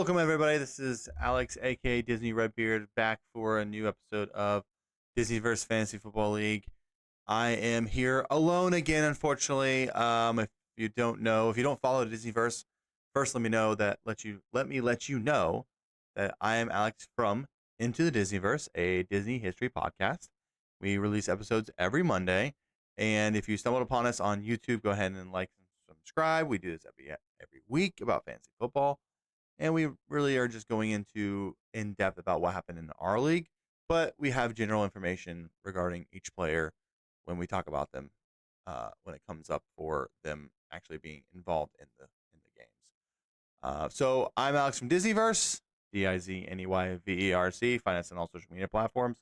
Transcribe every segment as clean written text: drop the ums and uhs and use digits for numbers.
Welcome, everybody. This is Alex, aka Disney Redbeard, back for a new episode of Dizneyverse Fantasy Football League. I am here alone again, unfortunately. If you don't know, if you don't follow Disneyverse, first let me let you know that I am Alex from Into the Disneyverse, a Disney history podcast. We release episodes every Monday, and if you stumbled upon us on YouTube, go ahead and like and subscribe. We do this every week about fantasy football, and we really are just going into in depth about what happened in our league, but we have general information regarding each player when we talk about them when it comes up for them actually being involved in the games. So I'm Alex from Dizneyverse, Dizneyverse. Find us on all social media platforms.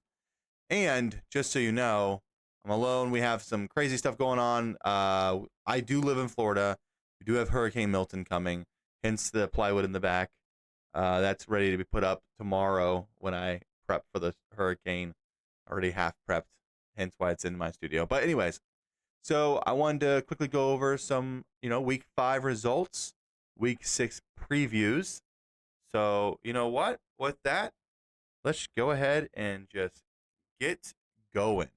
And just so you know, I'm alone. We have some crazy stuff going on. I do live in Florida. We do have Hurricane Milton coming, hence the plywood in the back. That's ready to be put up tomorrow when I prep for the hurricane. Already half prepped, hence why it's in my studio. But anyways, so I wanted to quickly go over some, week 5 results, week 6 previews. So you know what? With that, let's go ahead and just get going.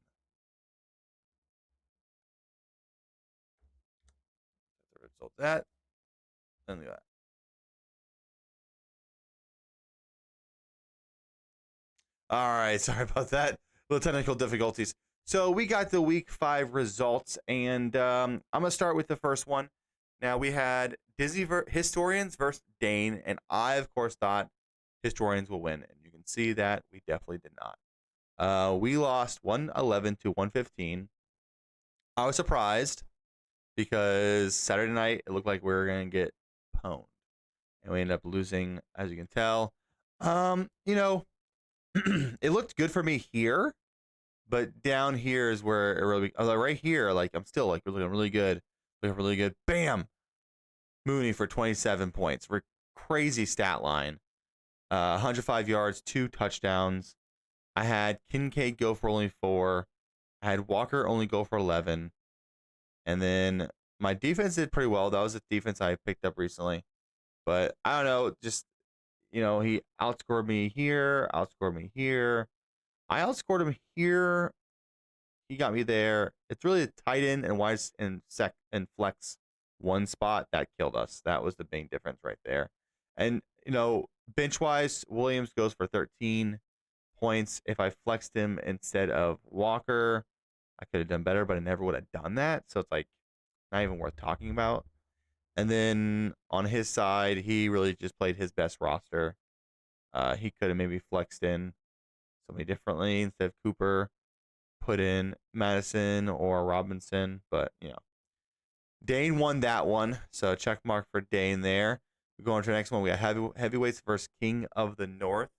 The result of that. And look at that. All right, sorry about that. Little technical difficulties. So we got the week 5 results, and I'm gonna start with the first one. Now we had Historians versus Dane, and I of course thought Historians will win, and you can see that we definitely did not. We lost 111 to 115. I was surprised because Saturday night it looked like we were gonna get pwned, and we ended up losing, as you can tell. It looked good for me here, but down here is where it really. Right here, like I'm still like looking really good, Bam, Mooney for 27 points. Crazy stat line. 105 yards, 2 touchdowns. I had Kincaid go for only 4. I had Walker only go for 11. And then my defense did pretty well. That was a defense I picked up recently. But I don't know, just, he outscored me here, outscored me here. I outscored him here. He got me there. It's really a tight end and wide and sec and flex one spot that killed us. That was the main difference right there. And, bench wise, Williams goes for 13 points. If I flexed him instead of Walker, I could have done better, but I never would have done that. So it's like not even worth talking about. And then on his side, he really just played his best roster. He could have maybe flexed in somebody differently instead of Cooper, put in Madison or Robinson, but Dane won that one, so check mark for Dane there. We go on to the next one. We got heavyweights versus King of the North,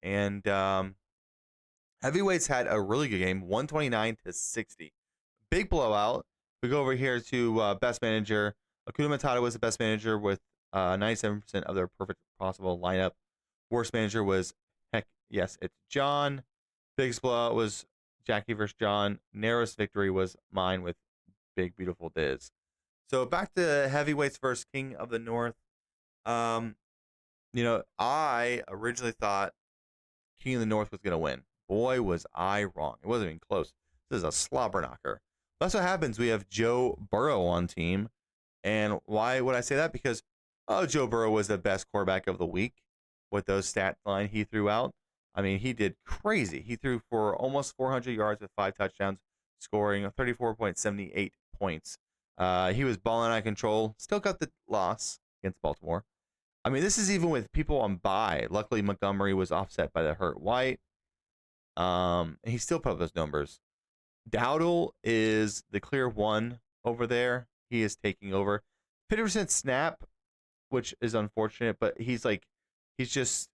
and heavyweights had a really good game, 129 to 60, big blowout. We go over here to best manager. Akuna Matata was the best manager with 97% of their perfect possible lineup. Worst manager was it's John. Biggest blowout was Jackie versus John. Narrowest victory was mine with Big Beautiful Diz. So back to heavyweights versus King of the North. I originally thought King of the North was going to win. Boy, was I wrong. It wasn't even close. This is a slobber knocker. That's what happens. We have Joe Burrow on team. And why would I say that? Because, Joe Burrow was the best quarterback of the week with those stat line he threw out. I mean, he did crazy. He threw for almost 400 yards with 5 touchdowns, scoring 34.78 points. He was balling out of control. Still got the loss against Baltimore. I mean, this is even with people on bye. Luckily, Montgomery was offset by the hurt White. He still put up those numbers. Dowdle is the clear one over there. He is taking over. 50% snap, which is unfortunate, but he's Elliott's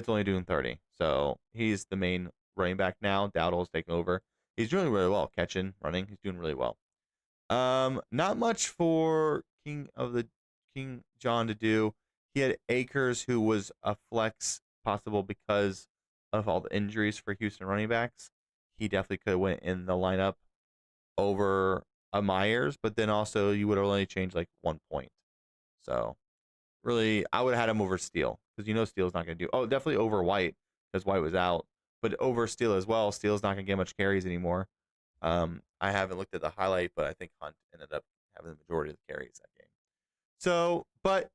only doing 30. So he's the main running back now. Dowdle's taking over. He's doing really well, catching, running. He's doing really well. Not much for King John to do. He had Akers, who was a flex possible because of all the injuries for Houston running backs. He definitely could have went in the lineup over a Myers, but then also you would have only changed like 1 point. So really, I would have had him over Steele because Steele's not going to do. Oh, definitely over White because White was out, but over Steele as well. Steele's not going to get much carries anymore. I haven't looked at the highlight, but I think Hunt ended up having the majority of the carries that game. So, but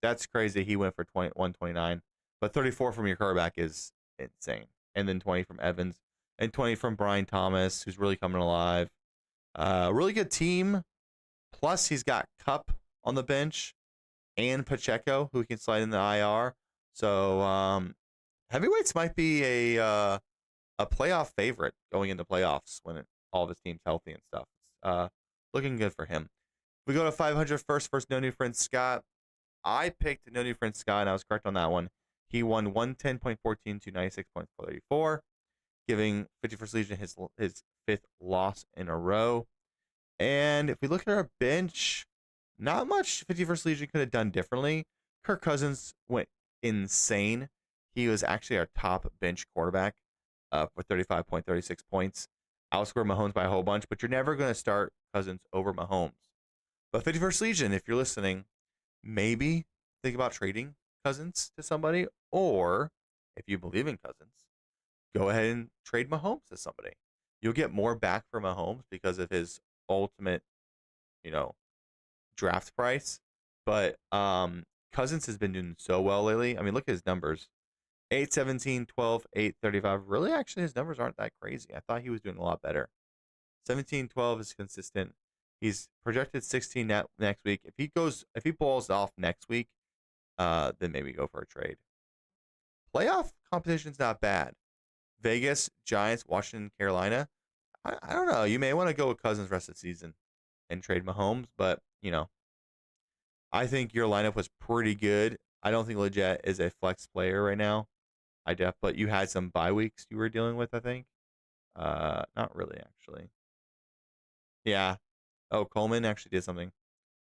that's crazy. He went for 129, but 34 from your quarterback is insane, and then 20 from Evans and 20 from Brian Thomas, who's really coming alive. Really good team. Plus, he's got Cup on the bench and Pacheco, who can slide in the IR. So heavyweights might be a playoff favorite going into playoffs when all of his team's healthy and stuff. Looking good for him. We go to 500 first No New Friend Scott. I picked No New Friend Scott, and I was correct on that one. He won 110.14 to 96.34, giving 51st Legion his fifth loss in a row. And if we look at our bench, not much 51st Legion could have done differently. Kirk Cousins went insane. He was actually our top bench quarterback with 35.36 points. Outscored Mahomes by a whole bunch, but you're never going to start Cousins over Mahomes. But 51st Legion, if you're listening, maybe think about trading Cousins to somebody, or if you believe in Cousins, go ahead and trade Mahomes to somebody. You'll get more back for Mahomes because of his ultimate, draft price. But Cousins has been doing so well lately. I mean, look at his numbers. 8, 17, 12, 8, 35. Really, actually, his numbers aren't that crazy. I thought he was doing a lot better. 17, 12 is consistent. He's projected 16 next week. If he balls off next week, then maybe go for a trade. Playoff competition's not bad. Vegas, Giants, Washington, Carolina. I don't know. You may want to go with Cousins rest of the season and trade Mahomes, but I think your lineup was pretty good. I don't think Leggett is a flex player right now. But you had some bye weeks you were dealing with, I think. Not really, actually. Yeah. Oh, Coleman actually did something.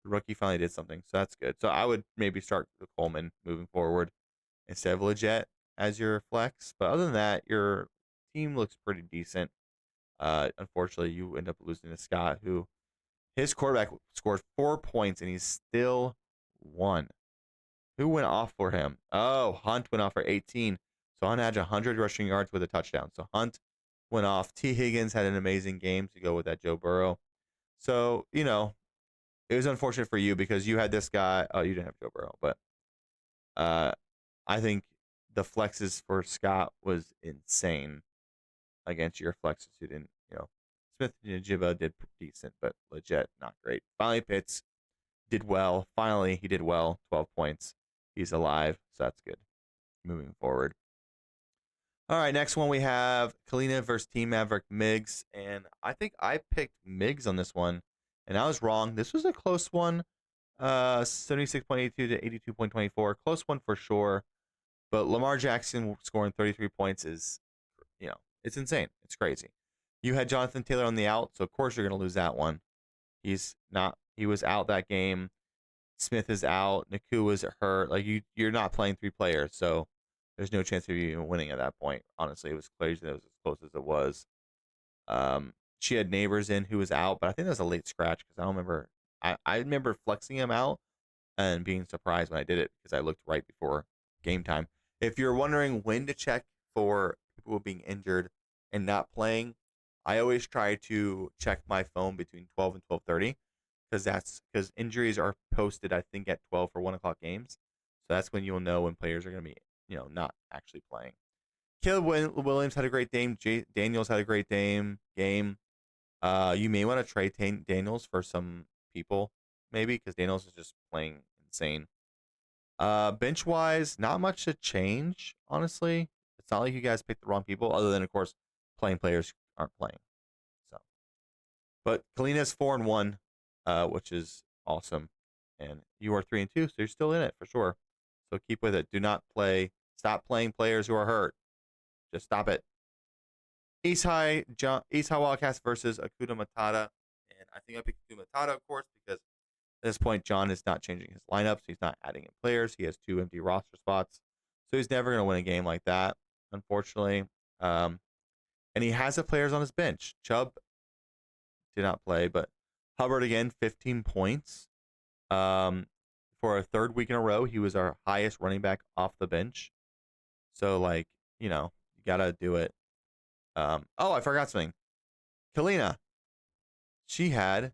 The rookie finally did something, so that's good. So I would maybe start with Coleman moving forward instead of Leggett as your flex. But other than that, your team looks pretty decent. Unfortunately, you end up losing to Scott, who his quarterback scored 4 points and he still won. Who went off for him? Oh, Hunt went off for 18. So Hunt had 100 rushing yards with a touchdown. So Hunt went off. T. Higgins had an amazing game to go with that Joe Burrow. So, it was unfortunate for you because you had this guy. Oh, you didn't have Joe Burrow, but I think the flexes for Scott was insane against your flexes who didn't, Smith and Jibba did decent, but legit not great. Finally, Pitts did well. Finally, he did well. 12 points. He's alive, so that's good. Moving forward. All right, next one we have Kalina versus Team Maverick Miggs, and I think I picked Miggs on this one, and I was wrong. This was a close one, 76.82 to 82.24, close one for sure. But Lamar Jackson scoring 33 points is, it's insane. It's crazy. You had Jonathan Taylor on the out, so of course you're going to lose that one. He's not. He was out that game. Smith is out. Naku was hurt. Like you're not playing 3 players, so there's no chance of you even winning at that point. Honestly, it was crazy. That it was as close as it was. She had Neighbors in who was out, but I think that was a late scratch because I don't remember. I remember flexing him out and being surprised when I did it because I looked right before game time. If you're wondering when to check for people being injured and not playing, I always try to check my phone between 12 and 12:30 because injuries are posted, I think, at 12 for 1 o'clock games. So that's when you'll know when players are going to be, not actually playing. Caleb Williams had a great game. Daniels had a great game. You may want to trade Daniels for some people, maybe, because Daniels is just playing insane. Bench wise, not much to change, honestly. It's not like you guys picked the wrong people, other than, of course, playing players aren't playing. So, but Kalina's 4-1, which is awesome, and you are 3-2, so you're still in it for sure. So keep with it. Do not play. Stop playing players who are hurt. Just stop it. East High Wildcats versus Akuda Matata, and I think I picked Akuda Matata, of course, because at this point, John is not changing his lineups. He's not adding in players. He has 2 empty roster spots. So he's never going to win a game like that, unfortunately. And he has the players on his bench. Chubb did not play, but Hubbard again, 15 points. 49 for a third week in a row, he was our highest running back off the bench. So, like, you got to do it. Oh, I forgot something. Kalina, she had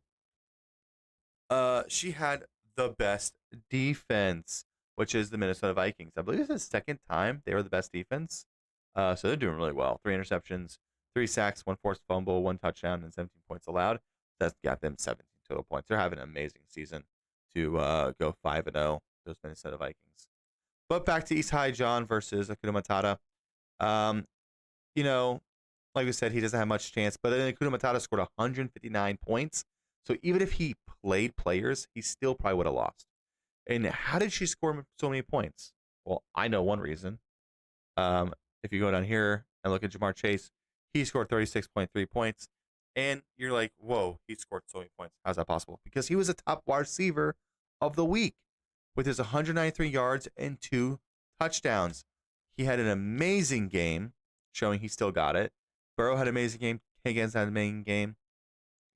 the best defense, which is the Minnesota Vikings. I believe it's the second time they were the best defense. So they're doing really well. 3 interceptions, 3 sacks, 1 forced fumble, 1 touchdown, and 17 points allowed. That's got them 17 total points. They're having an amazing season to go 5-0, those Minnesota Vikings. But back to East High John versus Akuna Matata. You know, like we said, he doesn't have much chance, but then Akuna Matata scored 159 points. So even if he played players, he still probably would have lost. And how did she score so many points? Well, I know one reason. If you go down here and look at Jamar Chase, he scored 36.3 points. And you're like, whoa, he scored so many points. How's that possible? Because he was a top wide receiver of the week with his 193 yards and 2 touchdowns. He had an amazing game, showing he still got it. Burrow had an amazing game. Higgins had an amazing game.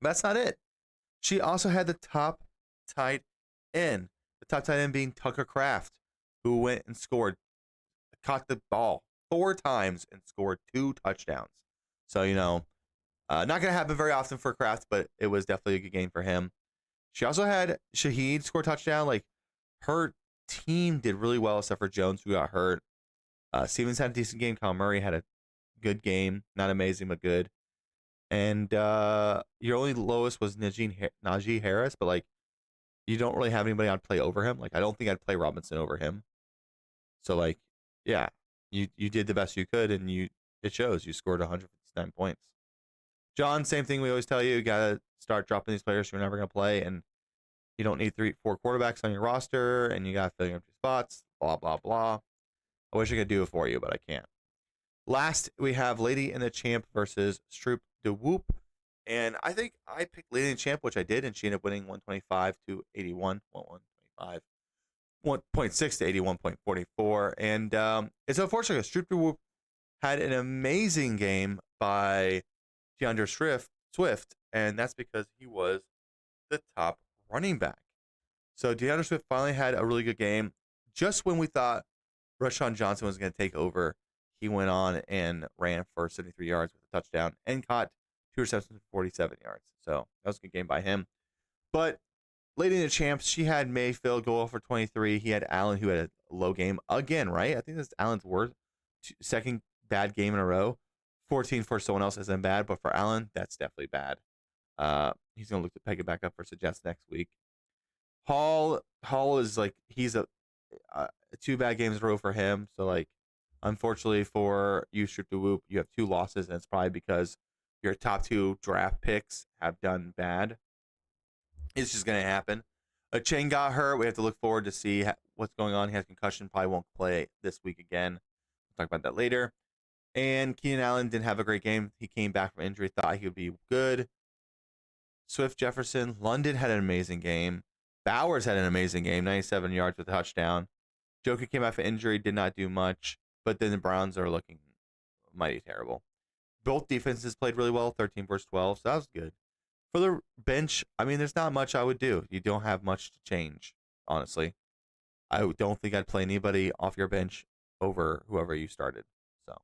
But that's not it. She also had the top tight end. The top tight end being Tucker Kraft, who went and caught the ball 4 times and scored 2 touchdowns. So, not going to happen very often for Kraft, but it was definitely a good game for him. She also had Shaheed score a touchdown. Like, her team did really well, except for Jones, who got hurt. Stevens had a decent game. Kyle Murray had a good game. Not amazing, but good. And your only lowest was Najee Harris, but, like, you don't really have anybody I'd play over him. Like, I don't think I'd play Robinson over him. So, like, yeah, you did the best you could, and it shows. You scored 159 points. John, same thing we always tell you. You got to start dropping these players who are never going to play, and you don't need 3-4 quarterbacks on your roster, and you got to fill your empty spots, blah, blah, blah. I wish I could do it for you, but I can't. Last, we have Lady and the Champ versus Stroop de Whoop. And I think I picked Lady and the Champ, which I did, and she ended up winning 125 to 81. 125. 1.6 to 81.44. And it's unfortunate because Stroop de Whoop had an amazing game by DeAndre Swift, and that's because he was the top running back. So DeAndre Swift finally had a really good game. Just when we thought Rashawn Johnson was going to take over, he went on and ran for 73 yards with a touchdown and caught 2 receptions for 47 yards. So that was a good game by him. But Lady in the Champs, she had Mayfield go off for 23. He had Allen, who had a low game again, right? I think that's Allen's second bad game in a row. 14 for someone else isn't bad, but for Allen, that's definitely bad. He's going to look to pick it back up for Jets next week. Hall is like, he's a 2 bad games in a row for him. So, like, unfortunately for you, Stroop de Whoop, you have 2 losses, and it's probably because your top 2 draft picks have done bad. It's just going to happen. Chang got hurt. We have to look forward to see what's going on. He has concussion. Probably won't play this week again. We'll talk about that later. And Keenan Allen didn't have a great game. He came back from injury. Thought he would be good. Swift, Jefferson. London had an amazing game. Bowers had an amazing game. 97 yards with a touchdown. Joker came back from injury. Did not do much. But then the Browns are looking mighty terrible. Both defenses played really well. 13 versus 12. So that was good. For the bench, I mean, there's not much I would do. You don't have much to change, honestly. I don't think I'd play anybody off your bench over whoever you started. So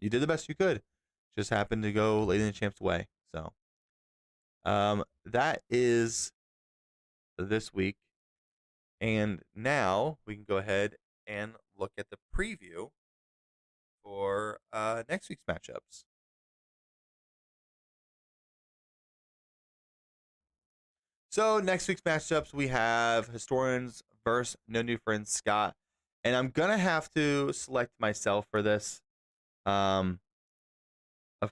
you did the best you could. Just happened to go Lady in the Champ's way. So that is this week. And now we can go ahead and look at the preview for next week's matchups. So next week's matchups, we have Historians versus No New Friends Scott. And I'm going to have to select myself for this. Of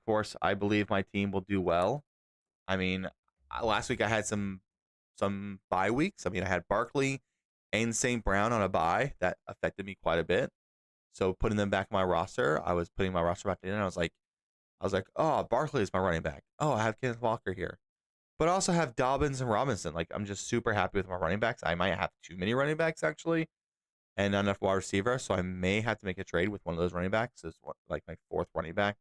course, I believe my team will do well. I mean, last week I had some bye weeks. I mean, I had Barkley and St. Brown on a bye. That affected me quite a bit. So putting them back in my roster, I was putting my roster back in, and I was like, oh, Barkley is my running back. Oh, I have Kenneth Walker here. But I also have Dobbins and Robinson. Like, I'm just super happy with my running backs. I might have too many running backs, actually, and not enough wide receiver. So I may have to make a trade with one of those running backs as like my 4th running back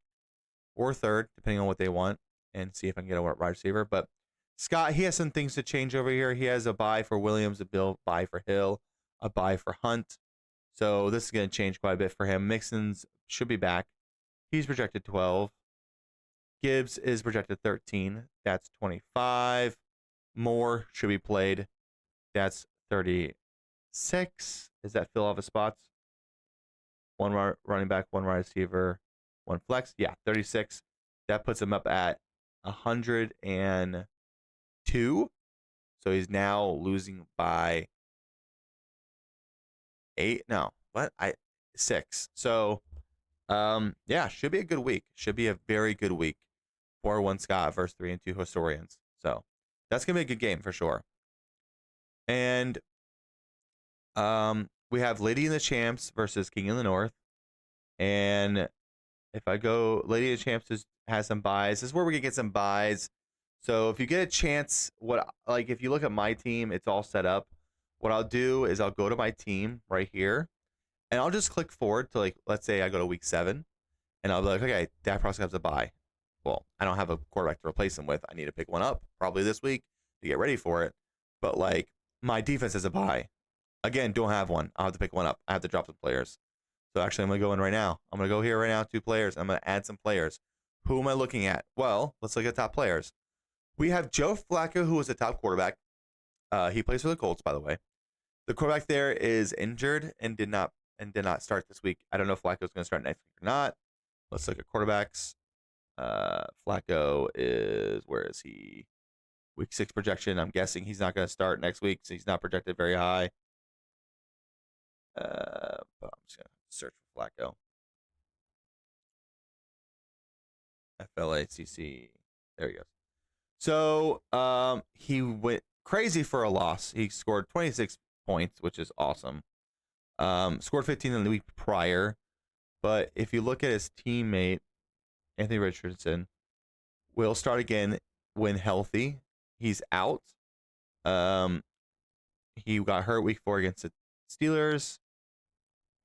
or 3rd, depending on what they want, and see if I can get a wide receiver. But Scott, he has some things to change over here. He has a bye for Williams, a bye for Hill, a bye for Hunt. So this is going to change quite a bit for him. Mixon's should be back. He's projected 12. Gibbs is projected 13. That's 25. Moore should be played. That's 36. Does that fill all the spots? One running back, one wide receiver, one flex. Yeah, 36. That puts him up at 102. So he's now losing by 8. No, what? 6. So, yeah, should be a good week. Should be a very good week. 4-1 Scott versus 3-2 Historians. So that's gonna be a good game for sure. And we have Lady in the Champs versus King in the North. And if I go, Lady of the Champs has some buys. This is where we can get some buys. So if you get a chance, if you look at my team, it's all set up. What I'll do is I'll go to my team right here, and I'll just click forward to, like, let's say I go to week 7, and I'll be like, okay, Dak Prescott has a bye. Well, I don't have a quarterback to replace him with. I need to pick one up probably this week to get ready for it. But, like, my defense has a bye. Again, don't have one. I'll have to pick one up. I have to drop the players. So actually, I'm going to go in right now. I'm going to go here right now, 2 players. I'm going to add some players. Who am I looking at? Well, let's look at top players. We have Joe Flacco, who is a top quarterback. He plays for the Colts, by the way. The quarterback there is injured and did not start this week. I don't know if Flacco's going to start next week or not. Let's look at quarterbacks. Flacco is, where is he? Week 6 projection. I'm guessing he's not going to start next week, so he's not projected very high. But I'm just going to search for Flacco. FLACC. There he goes. So he went crazy for a loss. He scored 26 points, which is awesome. Scored 15 in the week prior. But if you look at his teammate, Anthony Richardson, will start again when healthy. He's out. He got hurt week 4 against the Steelers.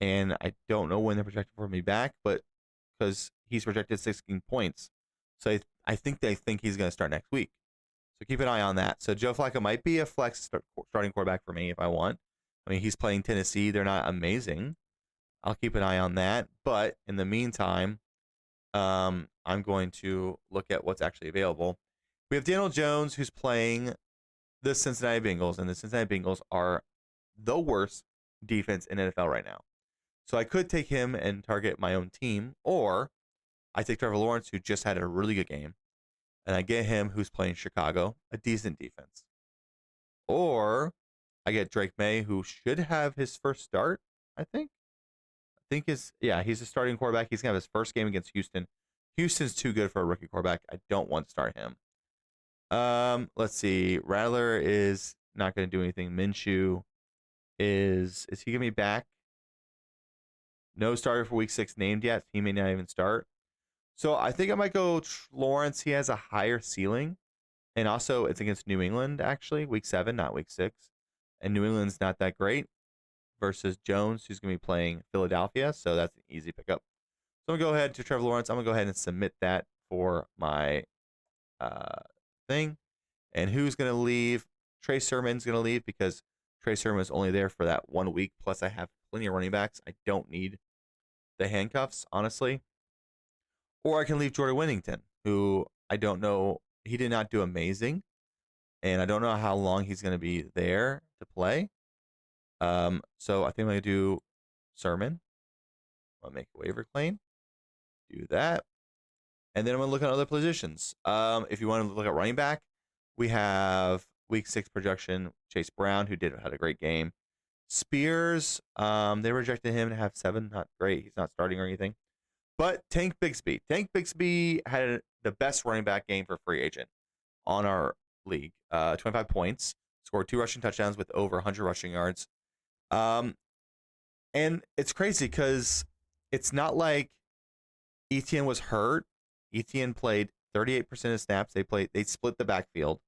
And I don't know when they're projected for him to be back, but because he's projected 16 points. So I think they think he's going to start next week. So keep an eye on that. So Joe Flacco might be a flex starting quarterback for me if I want. I mean, he's playing Tennessee. They're not amazing. I'll keep an eye on that. But in the meantime, I'm going to look at what's actually available. We have Daniel Jones, who's playing the Cincinnati Bengals, and the Cincinnati Bengals are the worst defense in NFL right now. So I could take him and target my own team, or I take Trevor Lawrence, who just had a really good game, and I get him, who's playing Chicago, a decent defense. Or I get Drake May, who should have his first start, I think. He's a starting quarterback. He's going to have his first game against Houston. Houston's too good for a rookie quarterback. I don't want to start him. Let's see. Rattler is not going to do anything. Minshew is he going to be back? No starter for week 6 named yet. He may not even start. So I think I might go Lawrence. He has a higher ceiling. And also, it's against New England, actually. Week 7, not week 6. And New England's not that great. Versus Jones, who's going to be playing Philadelphia. So that's an easy pickup. So I'm going to go ahead to Trevor Lawrence. I'm going to go ahead and submit that for my thing. And who's going to leave? Trey Sermon's going to leave because Trey Sermon is only there for that 1 week. Plus, I have plenty of running backs. I don't need the handcuffs, honestly. Or I can leave Jordan Whittington, who I don't know. He did not do amazing. And I don't know how long he's going to be there to play. So I think I'm going to do Sermon. I'll make a waiver claim. Do that. And then I'm going to look at other positions. If you want to look at running back, we have week 6 projection, Chase Brown, who had a great game. Spears, they rejected him to have 7. Not great. He's not starting or anything. But Tank Bigsby. Tank Bigsby had the best running back game for free agent on our league. 25 points. Scored 2 rushing touchdowns with over 100 rushing yards. And it's crazy because it's not like Etienne was hurt. Etienne played 38% of snaps. They split the backfield.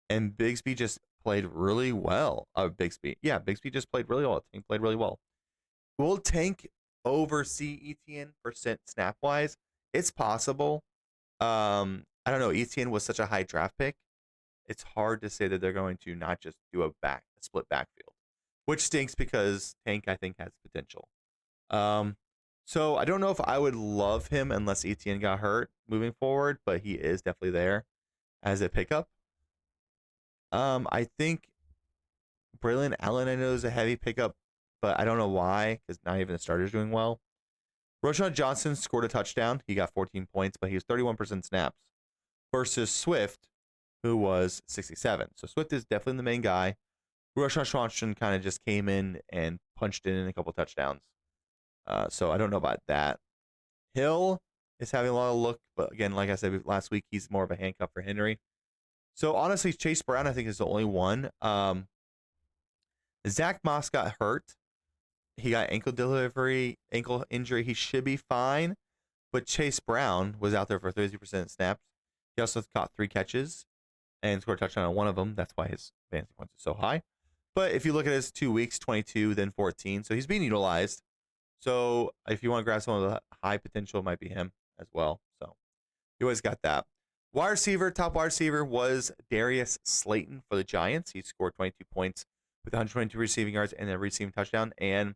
And Bigsby just played really well. Bigsby just played really well. Tank played really well. Will Tank oversee Etienne percent snap wise? It's possible. I don't know. Etienne was such a high draft pick. It's hard to say that they're going to not just do a split backfield. which stinks because Tank, I think, has potential. So I don't know if I would love him unless Etienne got hurt moving forward, but he is definitely there as a pickup. I think Braylon Allen, I know, is a heavy pickup, but I don't know why, because not even the starter's doing well. Roshan Johnson scored a touchdown. He got 14 points, but he was 31% snaps versus Swift, who was 67. So Swift is definitely the main guy. Roshan Johnson kind of just came in and punched in a couple touchdowns. So I don't know about that. Hill is having a lot of look, but again, like I said last week, he's more of a handcuff for Henry. So honestly, Chase Brown, I think, is the only one. Zach Moss got hurt. He got ankle injury. He should be fine. But Chase Brown was out there for 30% snaps. He also caught 3 catches and scored a touchdown on one of them. That's why his fantasy points are so high. But if you look at his 2 weeks, 22, then 14. So he's being utilized. So if you want to grab some of the high potential, it might be him as well. So you always got that. Top wide receiver was Darius Slayton for the Giants. He scored 22 points with 122 receiving yards and a receiving touchdown. And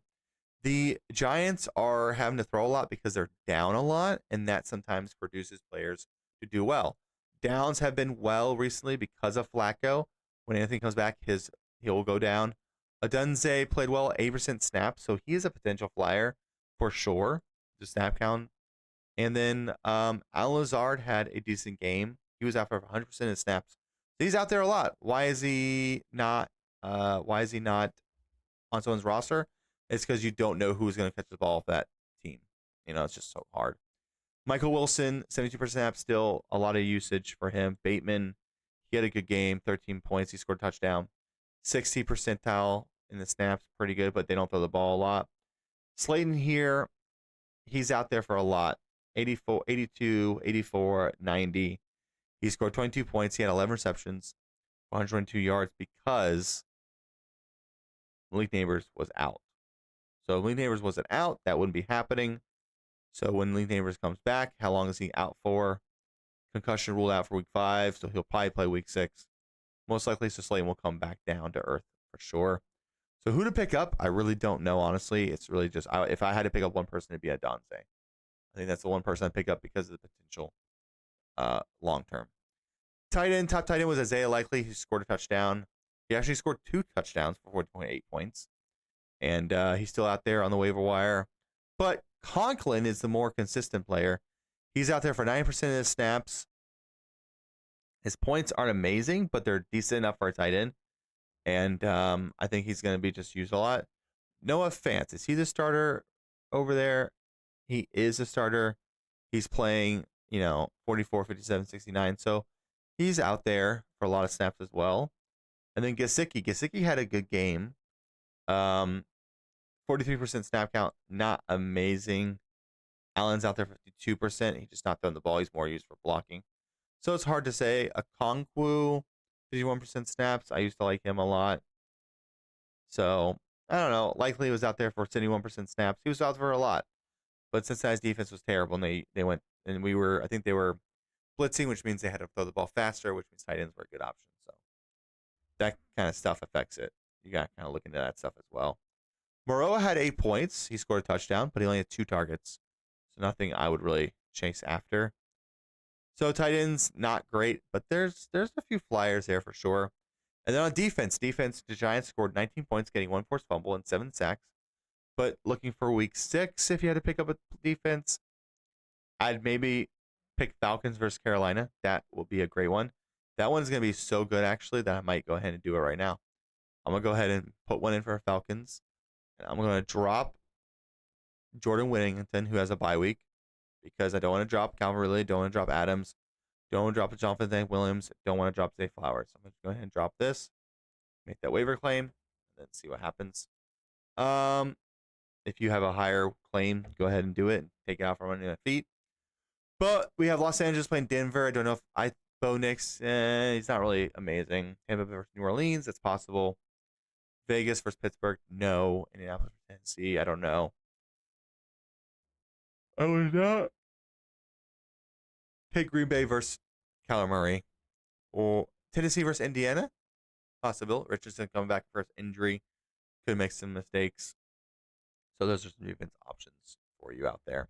the Giants are having to throw a lot because they're down a lot, and that sometimes produces players to do well. Downs have been well recently because of Flacco. When anything comes back, he will go down. Adunze played well, 8% snap, so he is a potential flyer for sure. The snap count. And then Al-Lazard had a decent game. He was out for 100% of his snaps. So he's out there a lot. Why is he not on someone's roster? It's because you don't know who's going to catch the ball off that team. It's just so hard. Michael Wilson, 72% snap, still a lot of usage for him. Bateman, he had a good game, 13 points. He scored a touchdown. 60 percentile in the snaps, pretty good, but they don't throw the ball a lot. Slayton here, he's out there for a lot. 84, 82, 84, 90. He scored 22 points. He had 11 receptions, 122 yards because Malik Neighbors was out. So if Malik Neighbors wasn't out, that wouldn't be happening. So when Malik Neighbors comes back, how long is he out for? Concussion ruled out for week 5, so he'll probably play week 6. Most likely, so Slayton will come back down to earth for sure. So who to pick up? I really don't know, honestly. It's really just, if I had to pick up one person, it'd be Adonze. I think that's the one person I'd pick up because of the potential long term. Top tight end was Isaiah Likely, who scored a touchdown. He actually scored 2 touchdowns for 14.8 points. And he's still out there on the waiver wire. But Conklin is the more consistent player. He's out there for 90% of his snaps. His points aren't amazing, but they're decent enough for a tight end. And I think he's going to be just used a lot. Noah Fant, is he the starter over there? He is a starter. He's playing, 44, 57, 69. So he's out there for a lot of snaps as well. And then Gesicki had a good game. 43% snap count, not amazing. Allen's out there 52%. He's just not throwing the ball. He's more used for blocking. So it's hard to say. Okonkwo, 51% snaps. I used to like him a lot. So I don't know. Likely was out there for 71% snaps. He was out for a lot. But Cincinnati's defense was terrible, and they went, and I think they were blitzing, which means they had to throw the ball faster, which means tight ends were a good option. So that kind of stuff affects it. You got to kind of look into that stuff as well. Moreau had 8 points. He scored a touchdown, but he only had 2 targets. So nothing I would really chase after. So tight ends, not great, but there's a few flyers there for sure. And then on defense, the Giants scored 19 points, getting 1 forced fumble and 7 sacks. But looking for week 6, if you had to pick up a defense, I'd maybe pick Falcons versus Carolina. That will be a great one. That one's going to be so good, actually, that I might go ahead and do it right now. I'm going to go ahead and put one in for Falcons. And I'm going to drop Jordan Whittington, who has a bye week, because I don't want to drop Calvin Ridley, don't want to drop Adams, don't want to drop Jonathan Williams, don't want to drop Zay Flowers. So I'm going to go ahead and drop this, make that waiver claim, and then see what happens. If you have a higher claim, go ahead and do it. Take it out from under the feet. But we have Los Angeles playing Denver. I don't know if Bo Nix, he's not really amazing. Tampa versus New Orleans, that's possible. Vegas versus Pittsburgh, no. Indianapolis versus Tennessee, I don't know. I would not pick Green Bay versus Kyler Murray. Or Tennessee versus Indiana, possible. Richardson coming back first injury. could make some mistakes. So those are some defense options for you out there.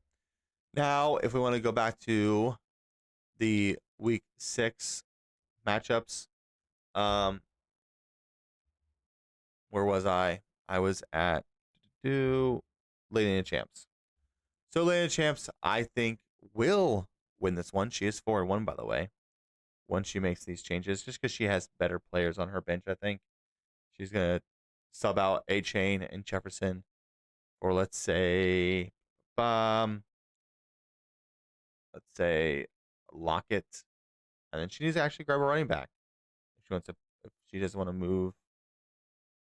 Now, if we want to go back to the week 6 matchups, where was I? I was at Lady in the Champs. So Lady in the Champs, I think, will win this one. She is 4-1, by the way, once she makes these changes, just because she has better players on her bench, I think. She's going to sub out A-Chain and Jefferson, or let's say Lockett, and then she needs to actually grab a running back. If she doesn't want to move,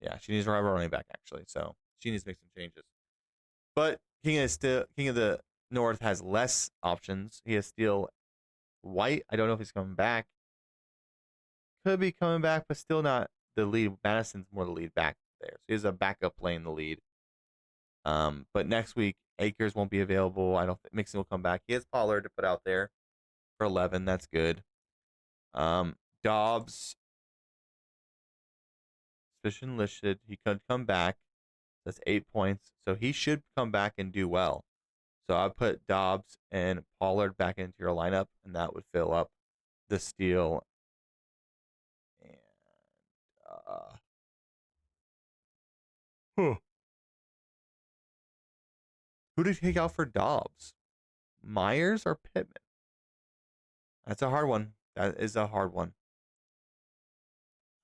yeah, she needs to grab a running back actually. So she needs to make some changes. But King of the North has less options. He has still White. I don't know if he's coming back. Could be coming back, but still not the lead. Madison's more the lead back there. So he has a backup playing the lead. But next week, Akers won't be available. I don't think Mixon will come back. He has Pollard to put out there for 11. That's good. Dobbs, suspicion listed. He could come back. That's 8 points. So he should come back and do well. So I put Dobbs and Pollard back into your lineup, and that would fill up the steal. And who did you take out for Dobbs? Myers or Pittman? That's a hard one. That is a hard one.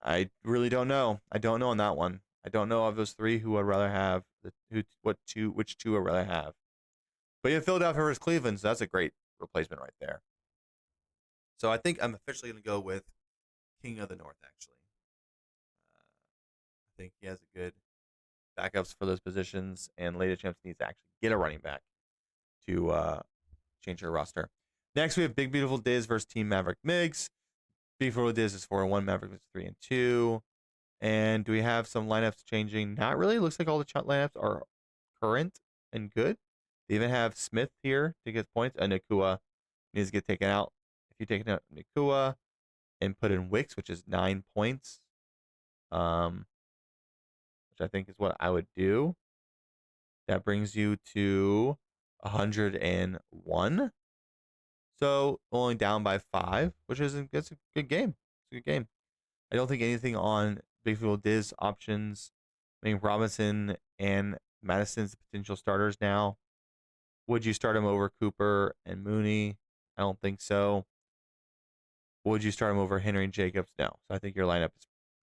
I really don't know. I don't know on that one. I don't know of those three who I'd rather have. Which two I'd rather have. But yeah, Philadelphia versus Cleveland, so that's a great replacement right there. So I think I'm officially going to go with King of the North, actually. I think he has a good backups for those positions, and Lady Champs needs to actually get a running back to change her roster. Next, we have Big Beautiful Diz versus Team Maverick Migs. Big Beautiful Diz is 4-1, Maverick is 3-2. And do we have some lineups changing? Not really. Looks like all the lineups are current and good. They even have Smith here to get points. And Nakua needs to get taken out. If you take out Nakua and put in Wicks, which is 9 points, which I think is what I would do, that brings you to 101. So only down by 5, which is that's a good game. It's a good game. I don't think anything on Big Beautiful Diz options. I mean, Robinson and Madison's potential starters now. Would you start him over Cooper and Mooney? I don't think so. Would you start him over Henry and Jacobs? No. So I think your lineup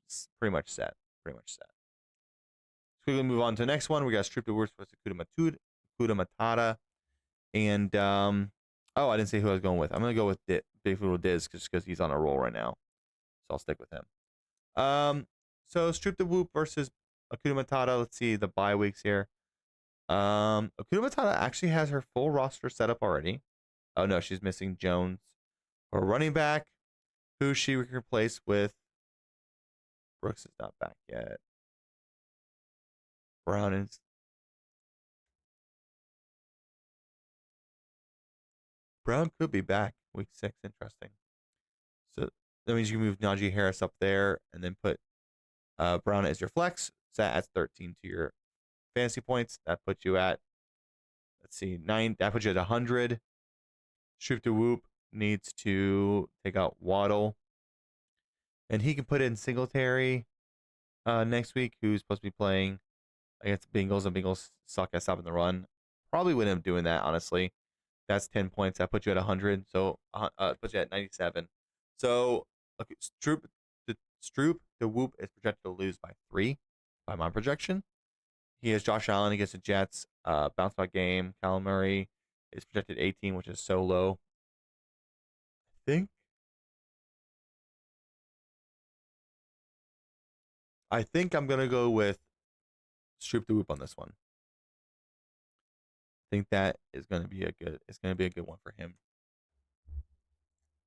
is pretty much set. Pretty much set. Let's quickly move on to the next one. We got Strip the Worst versus Kuda Matata. And I didn't say who I was going with. I'm gonna go with Big Beautiful Diz just because he's on a roll right now. So I'll stick with him. So Strip the Whoop versus Akuda Matata. Let's see the bye weeks here. Akuda Matata actually has her full roster set up already. Oh no, she's missing Jones for running back, who she replaced with. Brooks is not back yet. Brown could be back week 6. Interesting. So that means you can move Najee Harris up there and then put Brown as your flex. So that adds 13 to your fantasy points. That puts you at, let's see, 9. That puts you at 100. Shoot to Whoop needs to take out Waddle. And he can put in Singletary next week, who's supposed to be playing against the Bengals. And Bengals suck at stopping the run. Probably wouldn't end up doing that, honestly. That's 10 points. That puts you at 100. So puts you at 97. So okay, Stroop the Whoop is projected to lose by 3 by my projection. He has Josh Allen against the Jets. Bounce back game. Callum Murray is projected 18, which is so low. I think I'm gonna go with Stroop the Whoop on this one. I think that is gonna be a good one for him.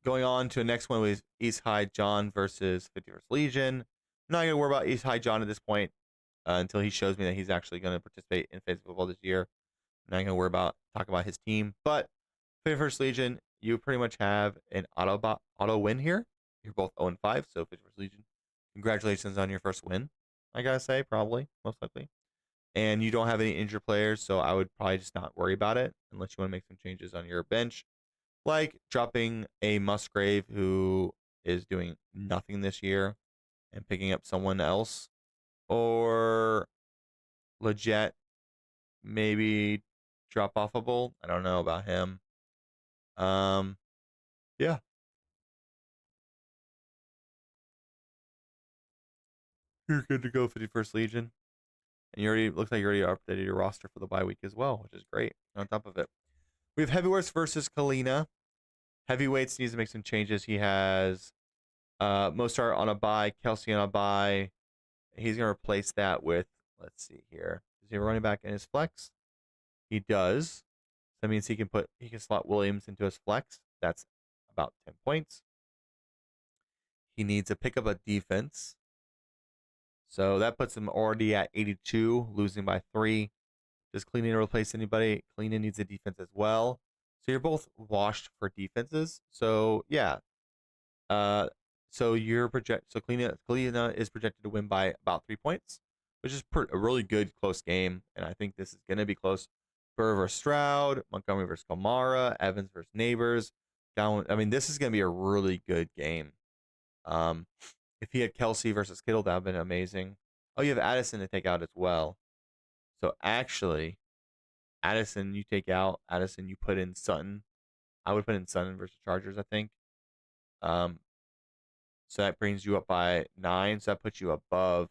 Going on to the next one with East High John versus 51st Legion. I'm not going to worry about East High John at this point until he shows me that he's actually going to participate in fantasy football this year. I'm not going to worry about talking about his team. But 51st Legion, you pretty much have an auto win here. You're both 0-5, so 51st Legion, congratulations on your first win. I gotta say, probably, most likely. And you don't have any injured players, so I would probably just not worry about it unless you want to make some changes on your bench, like dropping a Musgrave who is doing nothing this year and picking up someone else, or legit maybe drop off a Bolt. I don't know about him. Um, yeah, you're good to go, 51st Legion. And you already looks like you already updated your roster for the bye week as well, which is great. On top of it, we have heavyweights versus Kalina. Heavyweights needs to make some changes. He has Mostart on a bye, Kelsey on a bye. He's gonna replace that with, let's see here. Does he have a running back in his flex? He does. That means he can slot Williams into his flex. That's about 10 points. He needs to pick up a defense. So that puts him already at 82, losing by 3. Does Cleaning replace anybody? Cleaning needs a defense as well. So you're both washed for defenses. So yeah. So Cleaning is projected to win by about 3 points, which is a really good close game. And I think this is gonna be close. Burr versus Stroud, Montgomery versus Kamara, Evans versus Neighbors. I mean, this is gonna be a really good game. Um, if he had Kelsey versus Kittle, that would have been amazing. Oh, you have Addison to take out as well. So actually, Addison you take out. Addison you put in Sutton. I would put in Sutton versus Chargers, I think. Um, so that brings you up by 9. So that puts you above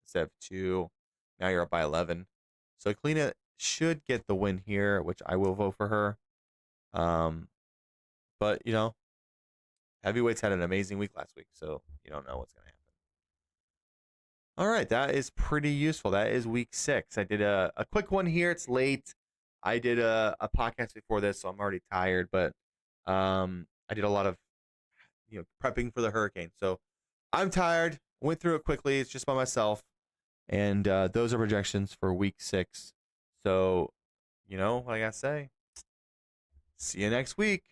instead of 2. Now you're up by 11. So Kalina should get the win here, which I will vote for her. But heavyweights had an amazing week last week, so you don't know what's going to happen. All right, that is pretty useful. That is week 6. I did a quick one here. It's late. I did a podcast before this, so I'm already tired, but I did a lot of prepping for the hurricane. So I'm tired. Went through it quickly. It's just by myself. And those are projections for week 6. So, what I got to say? See you next week.